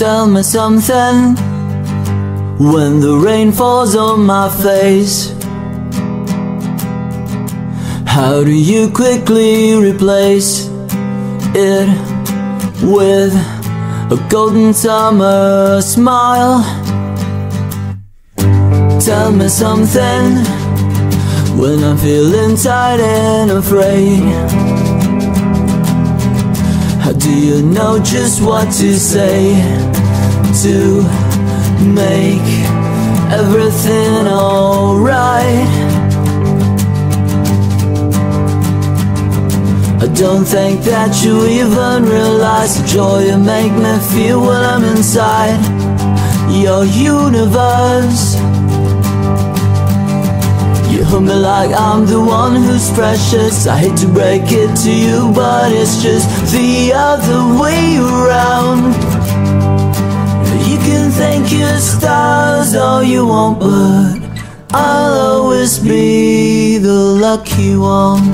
Tell me something when the rain falls on my face. How do you quickly replace it with a golden summer smile? Tell me something when I'm feeling tired and afraid. How do you know just what to say to make everything alright? I don't think that you even realize the joy you make me feel when I'm inside your universe. You hold me like I'm the one who's precious. I hate to break it to you, but it's just the other way around. You can thank your stars all you want, but I'll always be the lucky one.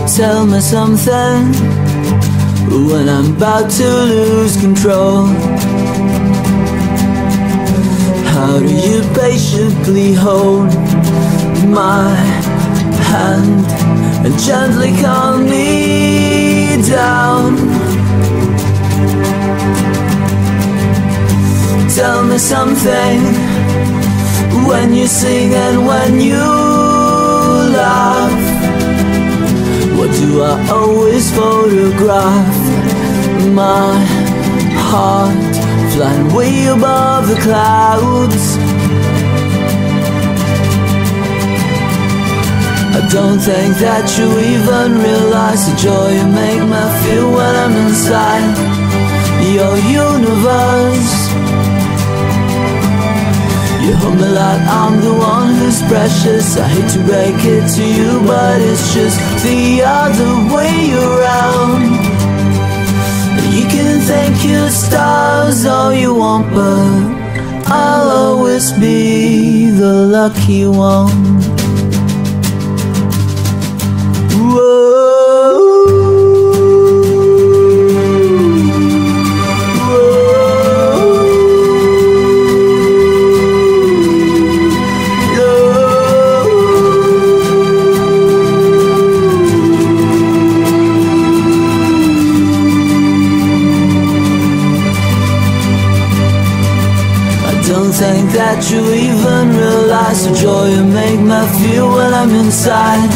Tell me something when I'm about to lose control. How do you patiently hold my hand and gently calm me down? Tell me something when you sing and when you laugh. What do I always photograph? My heart flying way above the clouds. I don't think that you even realize the joy you make me feel when I'm inside your universe. You hold me like I'm the one who's precious. I hate to break it to you, but it's just the other way around. You can thank your stars all you want, but I'll always be the lucky one. Think that you even realize the joy you make me feel when I'm inside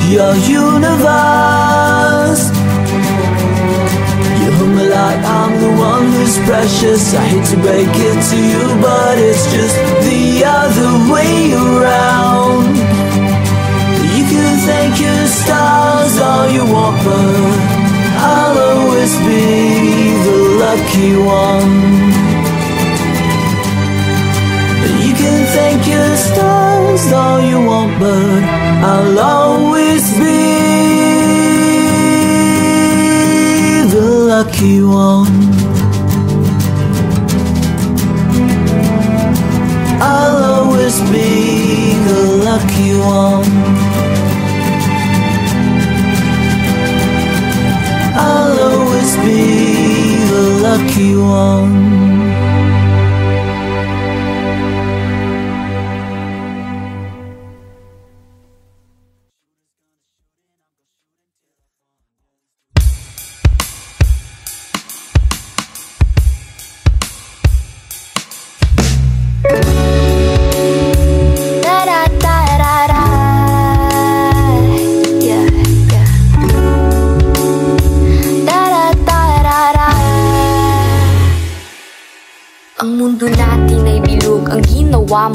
your universe. You hold me like I'm the one who's precious. I hate to break it to you, but it's just the other way around. You can thank your stars all you want, but I'll always be the lucky one. You can thank your stars all you want, but I'll always be the lucky one. I'll always be the lucky one. I'll always be the lucky one.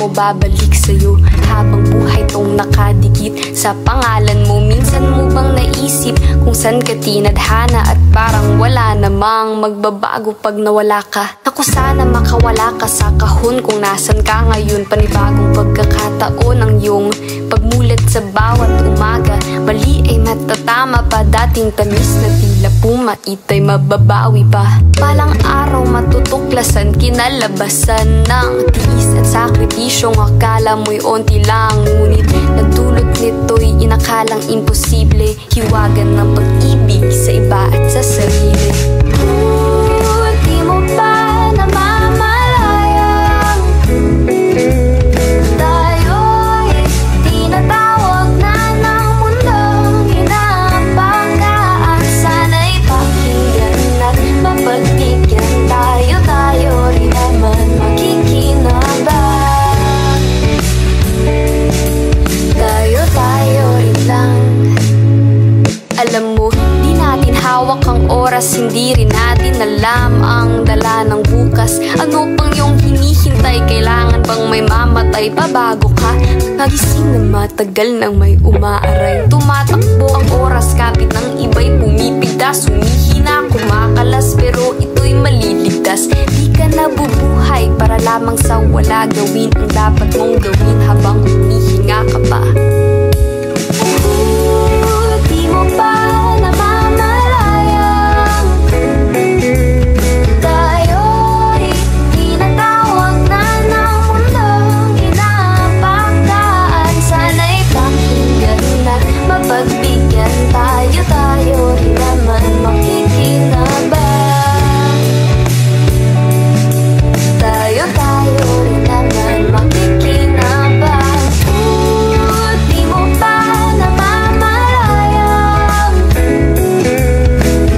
Mo babalik sa'yo habang buhay tong nakadikit sa pangalan mo. Minsan mo bang naisip kung saan ka tinadhana at parang wala namang namang magbabago pag nawala ka. Naku, sana makawala ka sa kahon kung nasan ka ngayon. Panibagong pagkakataon ang iyong pagmulat sa bawat umaga. Mali ay matatama pa, dating tamis na tila pumait ay mababawi pa. Palang araw matutuklasan, kinalabasan ng tiis at sakripisyong akala mo'y onti lang, ngunit nagdulot nito'y inakalang imposible. Hiwagan ng pag-ibig sa iba at sa sarili. Di mo ba namamalayang tayo'y tinatawag na ng mundong inaambagaan? Sana'y pakinggan at mapagbigyan tayo, tayo rin naman makikinabang. Tayo rin lang. Alam mo, di natin hawak ang oras, hindi rin natin alam ang dala ng bukas. Ano pang yung hinihintay? Kailangan bang may mamatay pa bago ka magising na matagal nang may umaaray? Tumatakbo ang oras kapit ng iba'y pumipigtas, humihina, kumakalas, pero ito'y maliligtas. Di ka nabubuhay para lamang sa wala. Gawin ang dapat mong gawin habang humihinga ka pa. Di mo ba namamalayang tayo'y tinatawag na ng mundong inaambagaan? Sana'y pakinggan at mapagbigyan tayo, tayo rin naman makikinabang. Tayo rin naman makikinabang. Di mo ba namamalayang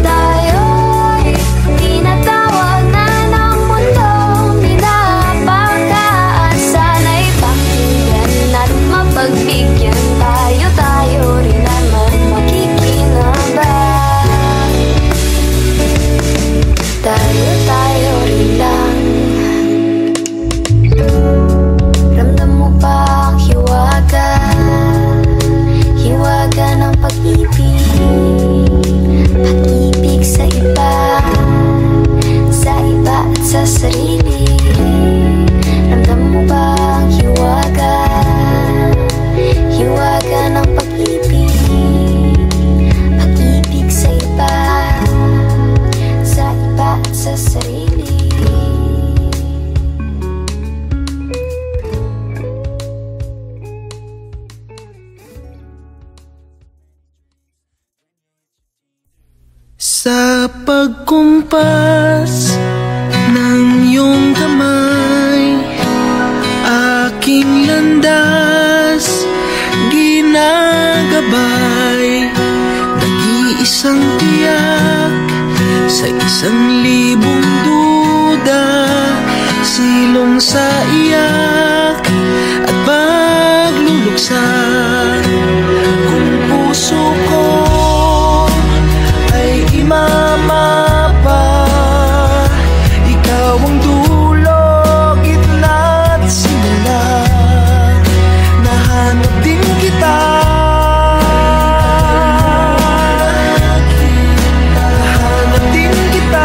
tayo'y tinatawag na ng mundong inaambagaan? Sana'y pakinggan at mapagbigyan tayo, tayo rin naman makikinabang. Tayo rin lang. Ramdam mo ba ang hiwaga? Hiwaga ng pag-ibig, pag-ibig sa iba at sa sarili. Ramdam mo ba ang hiwaga? Hiwaga ng pag-ibig, pag-ibig sa iba at sa sarili. Sa pagkumpas ng iyong kamay, aking landas ginagabay. Nag-iisang tiyak sa 1,000 duda, silong sa iyak at pagluluksa. Kung puso ko ay imamapa, ikaw ang dulo, gitna at simula. Nahanap din kita, nahanap din kita.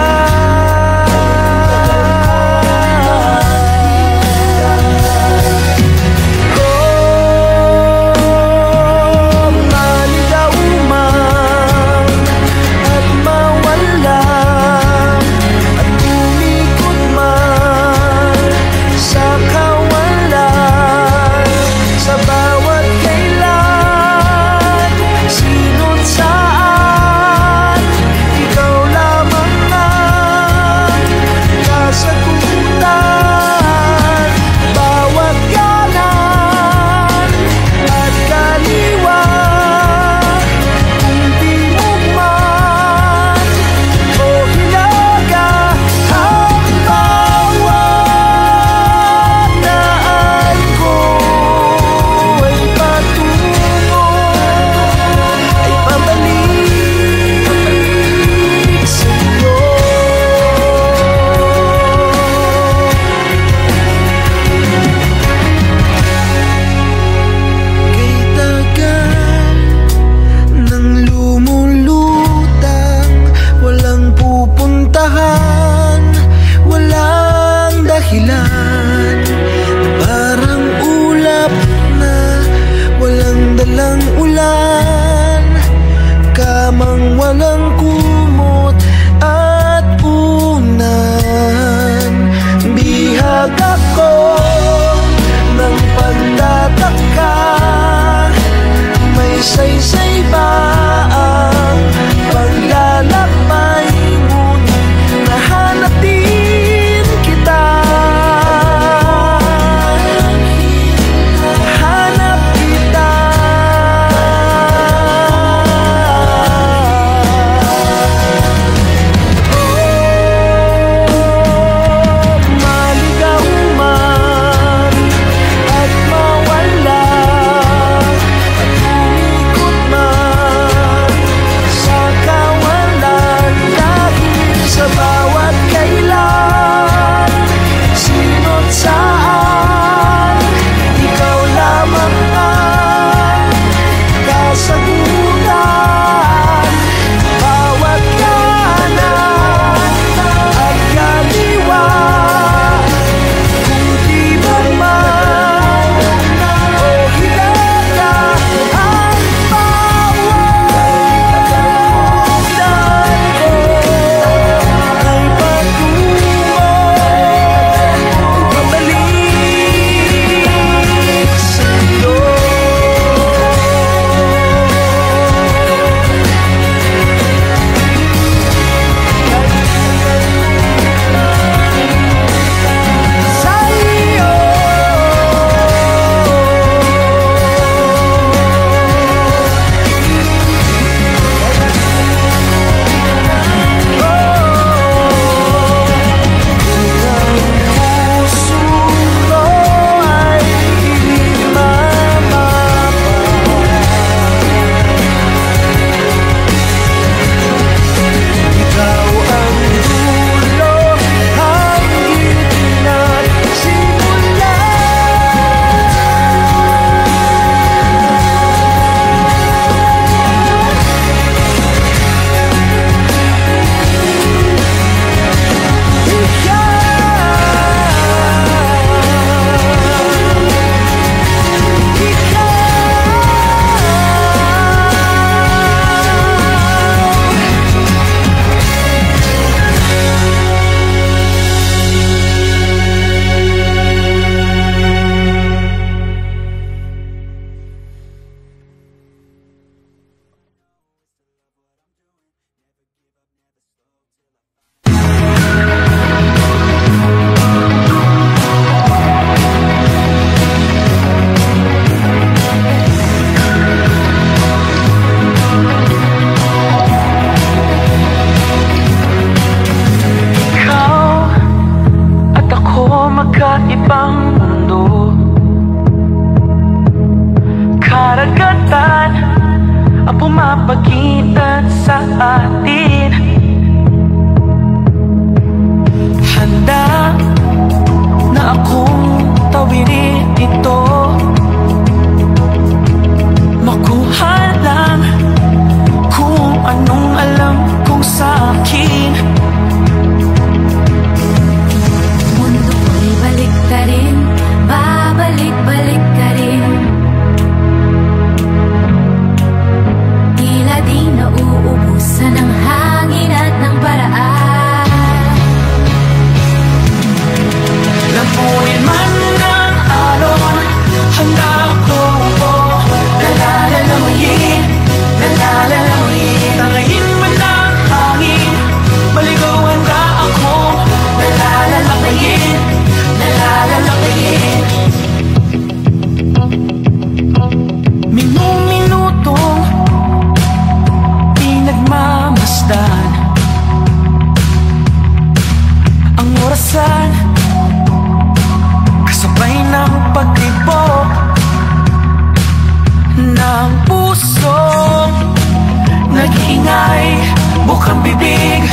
ingay, bukang bibig,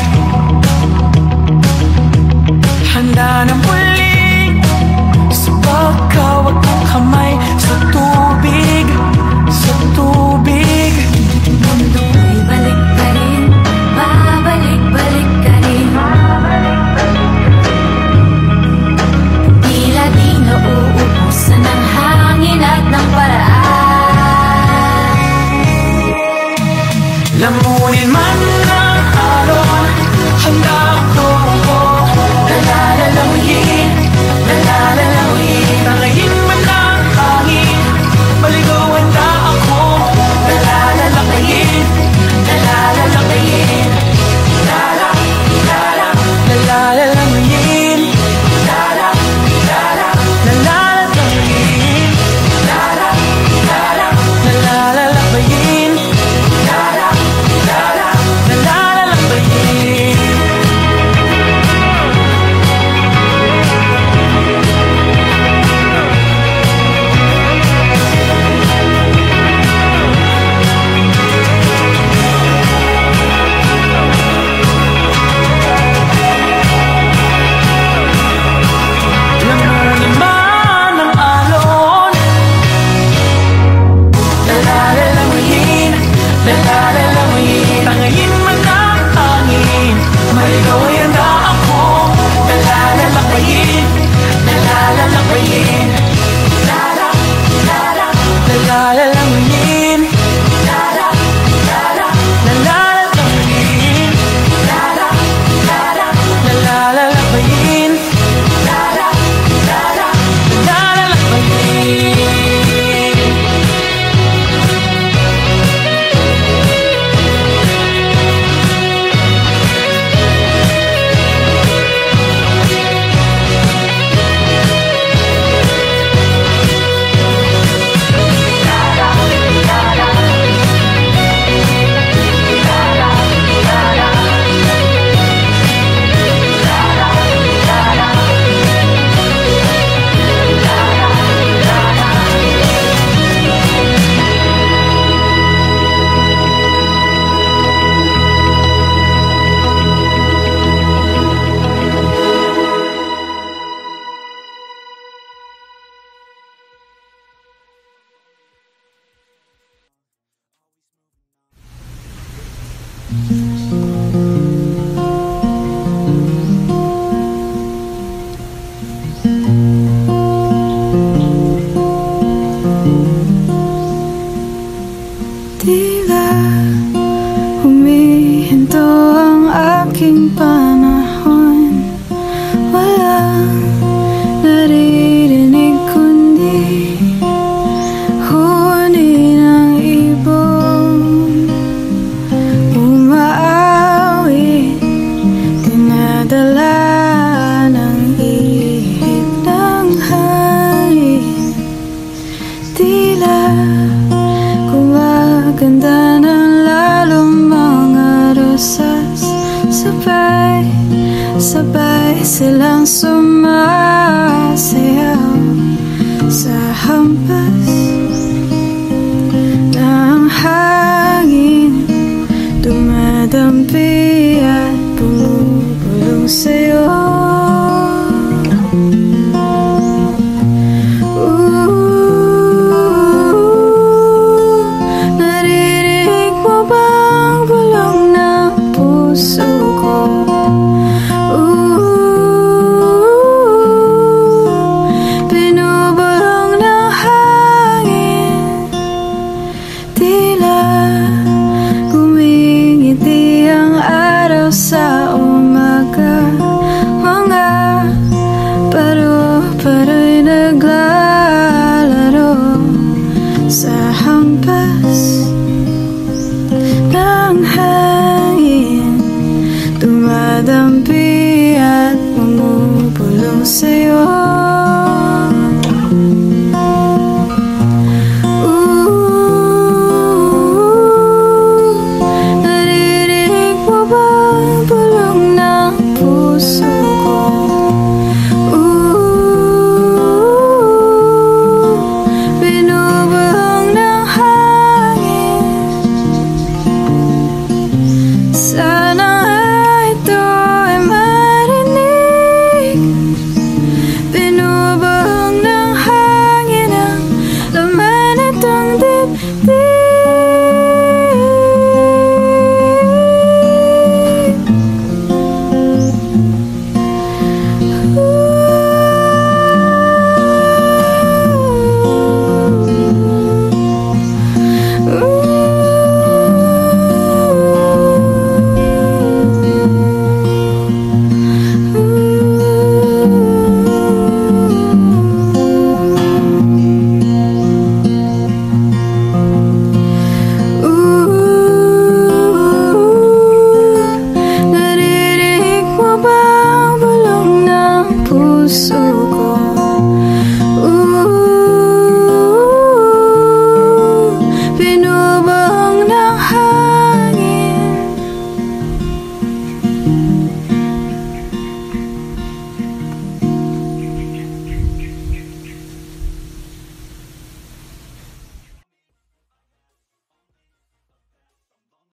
handa na muling sa pagkawag ng kamay sa tubig, sa tubig. Mundo ay balik pa rin, babalik-balik ka rin. Tila di nauubusan ng hangin at ng paraan. Lamunin man ng alon, handa ako, nalalamuyin, nalalamuyin. Tangayin man ng hangin, maligawan na ako, nalalakayin, nalalakayin. Lala, lala, nalalalamuyin, lala, lala, nalalalamuyin, lala, lala, nalalalamuyin, lala, lala, nalalalamuyin. Lamunin man ng alon, nalalalamuyin, nalalalamuyin. Tangayin man ng hangin, maligawayan na ako, nalalalamuyin, nalalalamuyin. Lala, lala, nalalalamuyin, lala, lala, nalalalamuyin, lala, lala, nalalalamuyin, lala, lala, nalalalamuyin. Tila humihinto ang aking panahon. Walang naririnig kundi huni ng ibon. Umaawit, dinadala ng ihip ng hangin. Tila gumaganda ng lalong mga rosas. Sabay, sabay silang sumasayaw sa hampas.